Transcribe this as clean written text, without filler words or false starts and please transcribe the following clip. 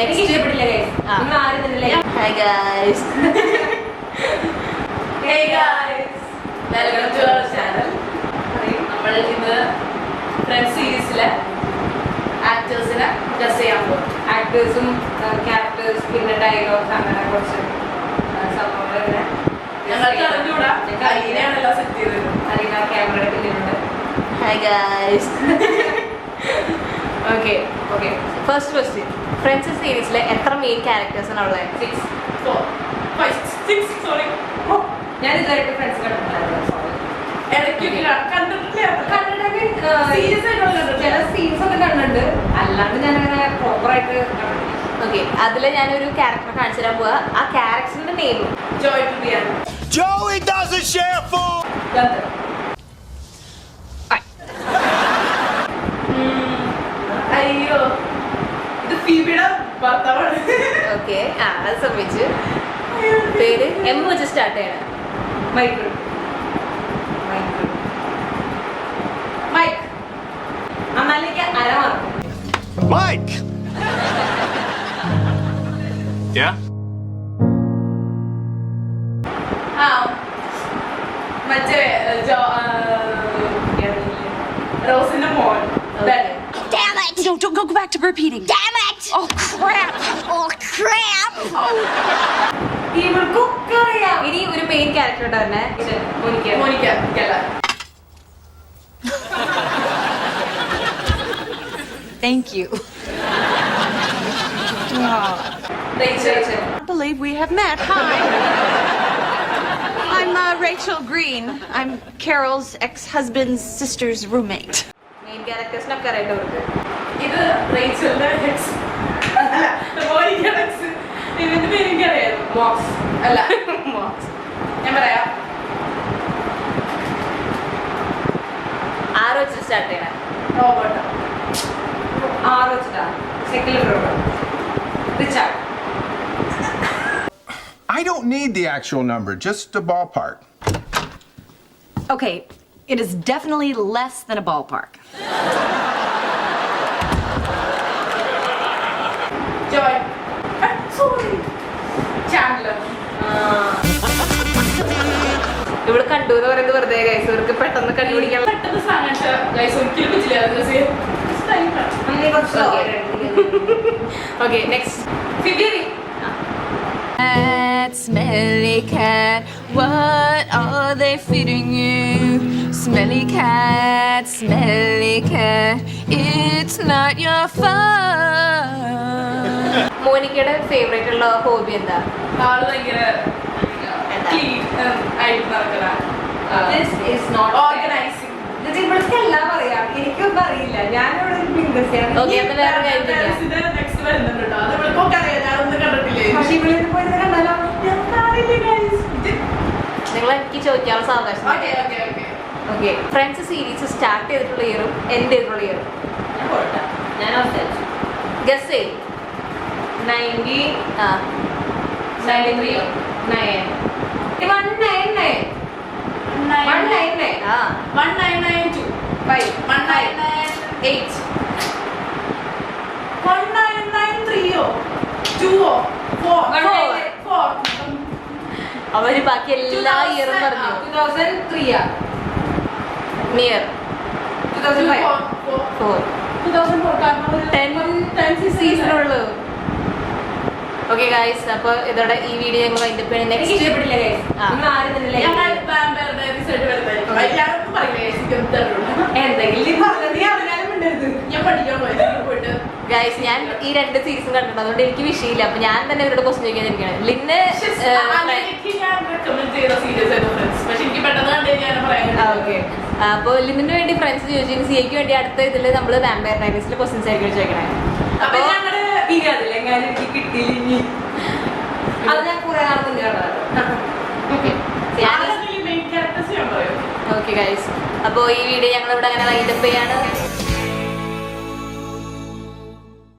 Hi guys. Hey guys. Welcome to our channel. നമ്മൾ ഇന്ന് friends സീരീസിലെ ആക്ടേഴ്സിനെ ഗസ് ചെയ്യാൻ പോകും. ആക്ടേഴ്സും ക്യാരക്ടേഴ്സ് പിന്നെ ഡയലോഗ്സ് അങ്ങനെ കുറച്ച് സംഭവങ്ങൾ ഞങ്ങൾക്ക് അറിഞ്ഞൂടാ. അലീനയാണല്ലോ സെറ്റ് ചെയ്തത്. അലീന ക്യാമറയുടെ പിന്നിലുണ്ട്. Hi guys. Okay First question. Friends സീരീസിലെ എത്ര മെയിൻ ക്യാരക്ടേഴ്സ് ആണ് ഉള്ളത്? 6 4 5 6 സോറി. ഞാൻ ഇതുവരെയായിട്ട് ഫ്രണ്ട്സ് കണ്ടിട്ടില്ല. ചില സീൻസ് ഒക്കെ കണ്ടിട്ടുണ്ട്, അല്ലാണ്ട് ഞാൻ അങ്ങനെ പ്രോപ്പറായിട്ട് കണ്ടിട്ടില്ല. ഓക്കെ, അതിൽ ഞാനൊരു ക്യാരക്ടർ കാണിച്ചു തരാൻ പോവാ. ആ ക്യാരക്ടറിന്റെ നെയിമും Joy പ്രിയാണ്. Joey doesn't share food. അയ്യോ, ഇത് ഫീബിയുടെ ഭർത്താവാണ്. ഓക്കെ, അത് സംഭവിച്ചു. പേര് എം വെച്ച് സ്റ്റാർട്ട് ചെയ്യണം. മൈക്കിൾ. അന്നാലേക്ക് അരമാറും. Mike. Yeah. മറ്റേ റോസിന്റെ മോൻ. Damn it! Don't go back to repeating. Damn it! Oh crap! Oh crap! ഇവർക്കൊക്കറിയാം. ഇനി ഒരു മെയിൻ ക്യാരക്ടർ തന്നെ Monica. Thank you. Rachel. I believe we have met. Hi. I'm Rachel Green. I'm Carol's ex-husband's sister's roommate. Main ക്യാരക്ടേഴ്സിനൊക്കെ അറിയേണ്ടവർക്ക്. ഇത് റേച്ചലിന്റെ X അല്ല, മോനിക്കയുടെ X. ഇവന്റെ പേര് എനിക്കറിയായിരുന്നു. മോക്സ് അല്ല, മോക്സ്. ഞാൻ പറയാം. ആറ് വെച്ച് സ്റ്റാർട്ട് ചെയ്യണം. റോബർട്ട്. ആറ് വെച്ചിട്ടാ. Second Robert. Richard. I don't need the actual number, just a ballpark. Okay, it is definitely less than a ballpark. Joy. Sorry. Chandler. ഇവിടെ കണ്ടു എന്ന് പറയുന്നത് വെറുതെ ഗൈസ്, ഇവർക്ക് പെട്ടെന്ന് കണ്ടുപിടിക്കാൻ. പെട്ടെന്ന് സാധനം ഗൈസ് ഒരിക്കലും പറ്റില്ല. Okay, next. ഫിബിയറി. Cat, smelly cat, what are they feeding you? Smelly cat, it's not your fault. മോനിക്കയുടെ ഫേവറേറ്റ് ഉള്ള ഹോബി എന്താ? ആള് ഭയങ്കര ക്ലീൻ ആയിട്ട് നടക്കണ. This is not organizing. ഇത് ഇവിടുത്തെ എല്ലാം അറിയാം, എനിക്കൊന്നും അറിയില്ല. ഞാനിവിടെ ഒരു ബിസിനസ്സാണ്. ഓക്കെ, അത് വേറെ കാര്യമില്ല. നെക്സ്റ്റ് വരുന്നുണ്ട് കേട്ടോ. അത് ഇവിടെയൊക്കെ അറിയാം, ഞാനൊന്നും കണ്ടിട്ടില്ലേ. പക്ഷേ ഇവിടെ പോയിട്ട് കണ്ടാലോ നിങ്ങൾ എനിക്ക് ചോദിക്കാനുള്ള സാവകാശം. ഓക്കെ, ഫ്രണ്ട്സ് സീരീസ് സ്റ്റാർട്ട് ചെയ്തിട്ടുള്ള ഇയറും എൻഡ് ചെയ്തിട്ടുള്ള ഇയറും ഞാൻ അവസാനിച്ചു. ഗസ് ചെയ്യും. 93 199 1992 5 1998 1993 2 4 അവര് ബാക്കി എല്ലാ ഇയറും പറഞ്ഞു. 2003 നിയർ 2005 10 സീസണുള്ളൂ. ഓക്കെ ഗൈസ്, അപ്പോൾ ഇതോടെ ഈ വീഡിയോ ഞങ്ങൾ അതിന്റെ പേര് നെക്സ്റ്റ് ഗൈസ്, ഞാൻ ഈ 2 സീസൺ കണ്ടിട്ടുണ്ട്, അതുകൊണ്ട് എനിക്ക് വിഷയമില്ല. അപ്പൊ ഞാൻ തന്നെ ഇവരോട് ക്വസ്റ്റ്യൻ ചോദിക്കാതിരിക്കുകയാണ്. ലിന്ന് ഓക്കെ, അപ്പോൾ ലിന്നിന് വേണ്ടി ഫ്രണ്ട്സ് ചോദിച്ചു, സിയയ്ക്ക് വേണ്ടി അടുത്ത ഇതിൽ നമ്മൾ വാമ്പയർ ഡയറീസിലെ ക്വസ്റ്റ്യൻസ് ആയിരിക്കും ചോദിക്കണേ. അപ്പൊ കിട്ടിയില്ല. അത് ഞാൻ കുറെ നാൾ മുന്നേ ഓക്കെ ഗൈസ്, അപ്പോൾ ഈ വീഡിയോ ഞങ്ങൾ ഇവിടെ അങ്ങനെ വൈൻഡപ്പ് ചെയ്യാണ്.